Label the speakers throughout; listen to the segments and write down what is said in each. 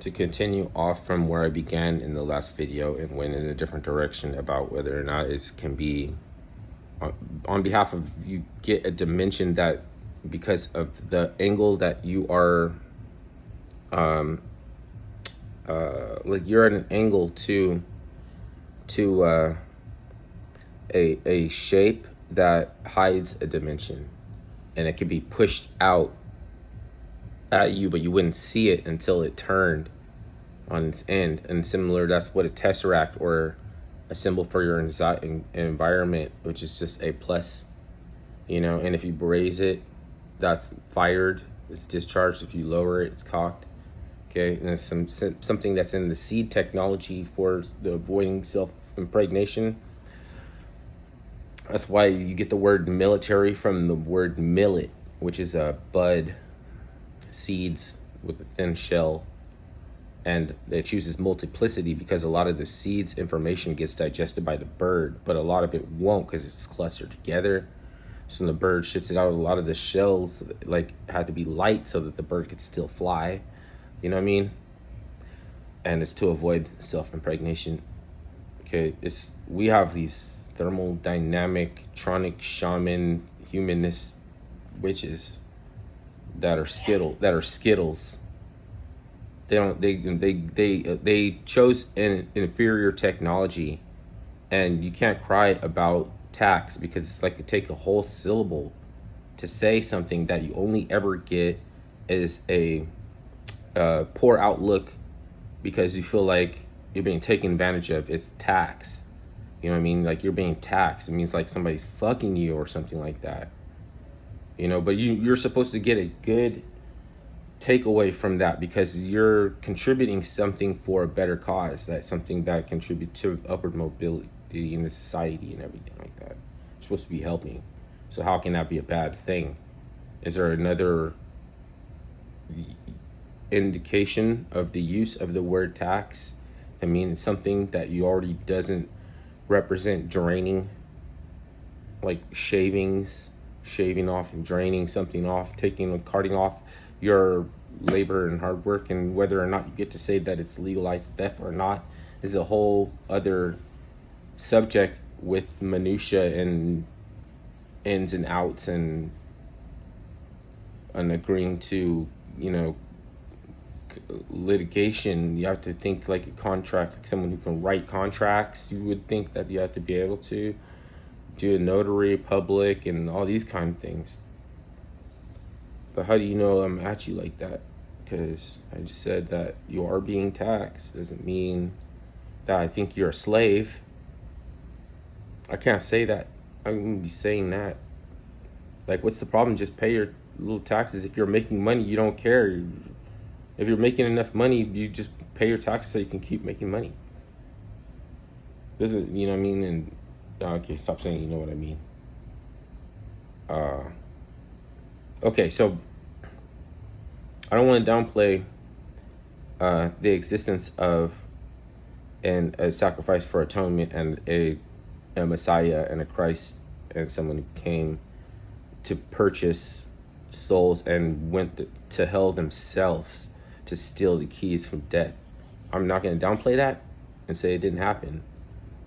Speaker 1: to continue off from where I began in the last video and went in a different direction about whether or not it can be on behalf of you get a dimension that because of the angle that you are like you're at an angle to a shape that hides a dimension, and it could be pushed out at you, but you wouldn't see it until it turned on its end. And similar, that's what a tesseract or a symbol for your environment, which is just a plus, and if you raise it, that's fired, it's discharged. If you lower it, it's cocked. Okay, and it's something that's in the seed technology for the avoiding self-impregnation. That's why you get the word military from the word millet, which is a bud, seeds with a thin shell. And it chooses multiplicity because a lot of the seeds information gets digested by the bird, but a lot of it won't because it's clustered together. So when the bird shits it out, a lot of the shells had to be light so that the bird could still fly. You know what I mean? And it's to avoid self-impregnation. Okay, we have these thermodynamic, tronic, shaman, humanist witches that are skittles. They chose an inferior technology, and you can't cry about tax because it's like to take a whole syllable to say something that you only ever get is a poor outlook because you feel like you're being taken advantage of. It's tax. You know what I mean? Like you're being taxed. It means like somebody's fucking you or something like that. But you're supposed to get a good takeaway from that because you're contributing something for a better cause. That's something that contributes to upward mobility in the society and everything like that. You're supposed to be helping. So how can that be a bad thing? Is there another indication of the use of the word tax to mean something that you already doesn't represent draining, like shaving off and draining something off, carting off your labor and hard work, and whether or not you get to say that it's legalized theft or not is a whole other subject with minutia and ins and outs and agreeing to litigation. You have to think like a contract, like someone who can write contracts. You would think that you have to be able to do a notary public and all these kind of things. But how do you know I'm at you like that? Because I just said that you are being taxed. Doesn't mean that I think you're a slave. I can't say that. I'm going to be saying that. Like, what's the problem? Just pay your little taxes. If you're making money, you don't care. If you're making enough money, you just pay your taxes so you can keep making money. Doesn't, you know what I mean? And okay, stop saying you know what I mean. Okay, so I don't want to downplay the existence of a sacrifice for atonement and a Messiah and a Christ and someone who came to purchase souls and went to hell themselves to steal the keys from death. I'm not going to downplay that and say it didn't happen.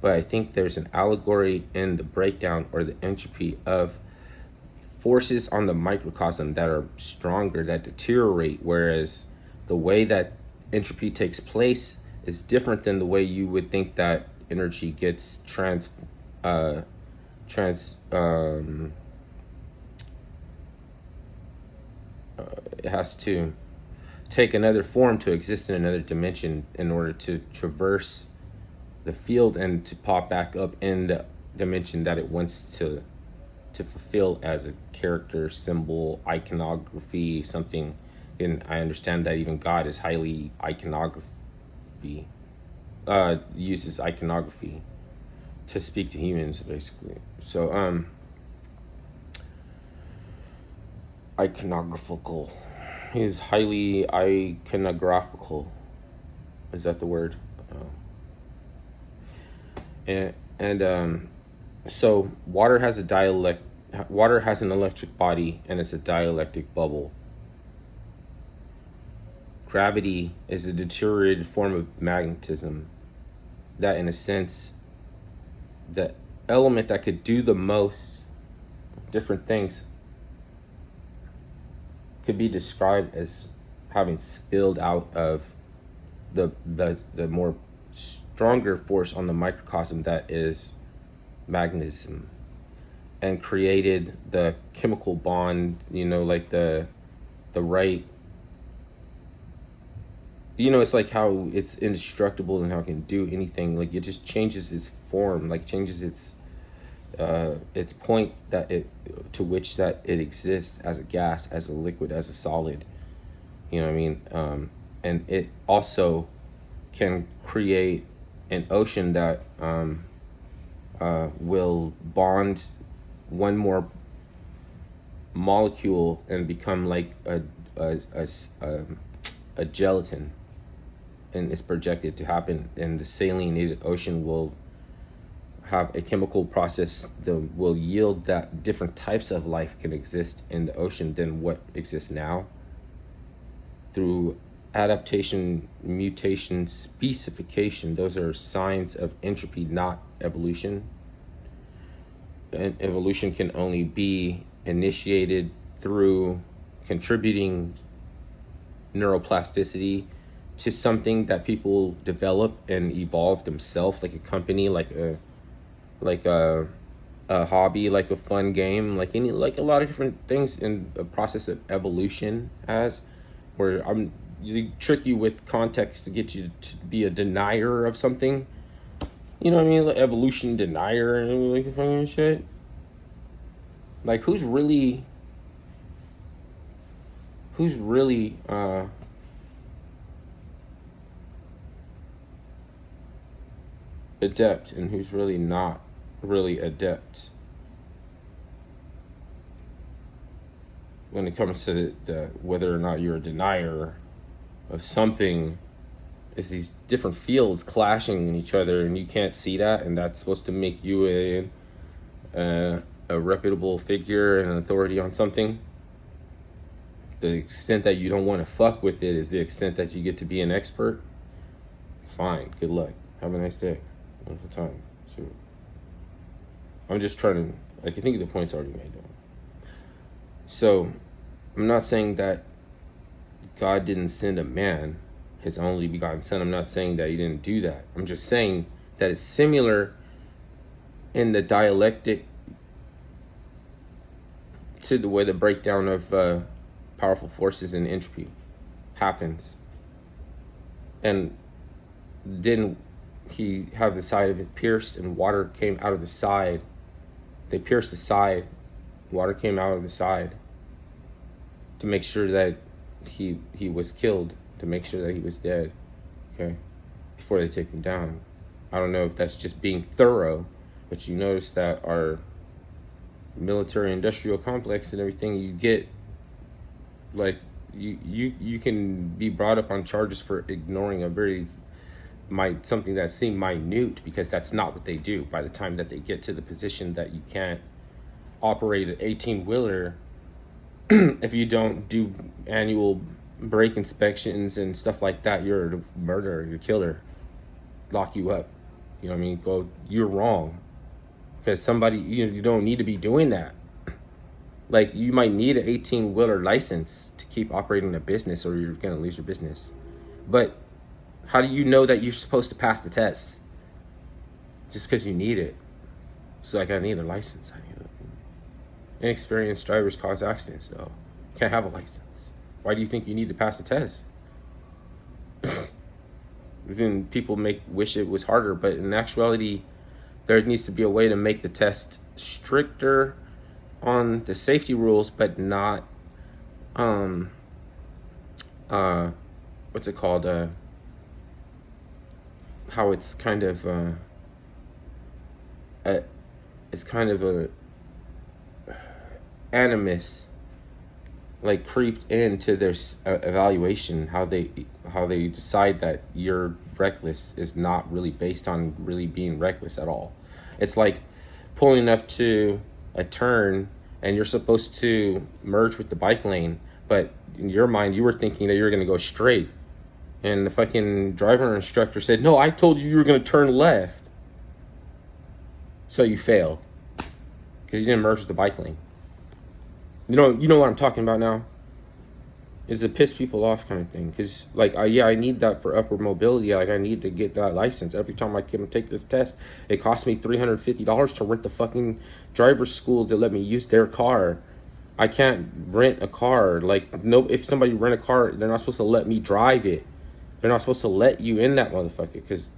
Speaker 1: But I think there's an allegory in the breakdown or the entropy of forces on the microcosm that are stronger, that deteriorate, whereas the way that entropy takes place is different than the way you would think that energy gets it has to take another form to exist in another dimension in order to traverse the field and to pop back up in the dimension that it wants to fulfill as a character, symbol, iconography, something. And I understand that even God is highly iconography, uses iconography to speak to humans, basically. So, iconographical. He's highly iconographical. Is that the word? So water has an electric body, and it's a dielectric bubble. gravity is a deteriorated form of magnetism. That, in a sense, the element that could do the most different things could be described as having spilled out of the more stronger force on the microcosm that is magnetism, and created the chemical bond, like the right, it's like how it's indestructible and how it can do anything. Like, it just changes its form, like changes its point that it to which that it exists as a gas, as a liquid, as a solid. You know what I mean? And it also can create an ocean that will bond one more molecule and become like a gelatin, and it's projected to happen. And the salinated ocean will have a chemical process that will yield that different types of life can exist in the ocean than what exists now, through adaptation, mutation, specification. Those are signs of entropy, not evolution. And evolution can only be initiated through contributing neuroplasticity to something that people develop and evolve themselves, like a company, like a hobby, like a fun game, like a lot of different things in a process of evolution, as where you trick you with context to get you to be a denier of something. You know what I mean? Like evolution denier and like fucking shit. Like who's really adept and who's really not really adept when it comes to the whether or not you're a denier of something? Is these different fields clashing in each other, and you can't see that, and that's supposed to make you a reputable figure and an authority on something. The extent that you don't want to fuck with it is the extent that you get to be an expert. Fine, good luck, have a nice day, wonderful time. So I'm just trying to, like, I think the point's already made though. So I'm not saying that God didn't send a man, his only begotten son. I'm not saying that he didn't do that. I'm just saying that it's similar in the dialectic to the way the breakdown of powerful forces and entropy happens. And didn't he have the side of it pierced and water came out of the side? They pierced the side, water came out of the side to make sure that he was killed, to make sure that he was dead, okay, before they take him down. I don't know if that's just being thorough, but you notice that our military industrial complex and everything, you get like you can be brought up on charges for ignoring a very something that seemed minute, because that's not what they do. By the time that they get to the position that you can't operate an 18-wheeler if you don't do annual brake inspections and stuff like that, you're a murderer, you're a killer, lock you up. You know what I mean? You're wrong. Because somebody, you don't need to be doing that. Like, you might need an 18-wheeler license to keep operating a business, or you're going to lose your business. But how do you know that you're supposed to pass the test? Just because you need it. So, like, I need a license. Inexperienced drivers cause accidents, though. You can't have a license. Why do you think you need to pass the test? Even people wish it was harder, but in actuality, there needs to be a way to make the test stricter on the safety rules, but not what's it called? How it's kind of a animus, like, creeped into their evaluation. How they decide that you're reckless is not really based on really being reckless at all. It's like pulling up to a turn and you're supposed to merge with the bike lane, but in your mind you were thinking that you're going to go straight, And the fucking driver instructor said, no, I told you were going to turn left. So you failed. Because you didn't merge with the bike lane. You know what I'm talking about now? It's a piss people off kind of thing. Because, like, I need that for upward mobility. Like, I need to get that license. Every time I come take this test, it costs me $350 to rent the fucking driver's school to let me use their car. I can't rent a car. Like, no, if somebody rent a car, they're not supposed to let me drive it. They're not supposed to let you in that motherfucker because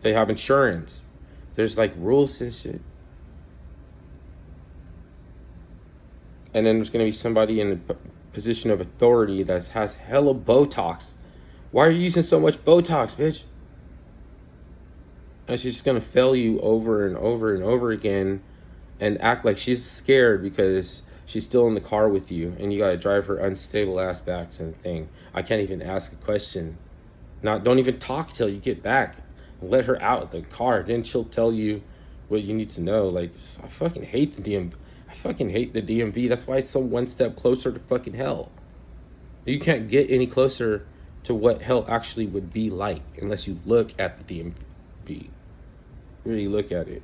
Speaker 1: they have insurance. There's, like, rules and shit. And then there's going to be somebody in the position of authority that has hella Botox. Why are you using so much Botox, bitch? And she's just going to fail you over and over and over again and act like she's scared because she's still in the car with you and you got to drive her unstable ass back to the thing. I can't even ask a question. Don't even talk till you get back. Let her out of the car. Then she'll tell you what you need to know. Like, I fucking hate the DMV. I fucking hate the DMV. That's why it's so one step closer to fucking hell. You can't get any closer to what hell actually would be like unless you look at the DMV. Really look at it.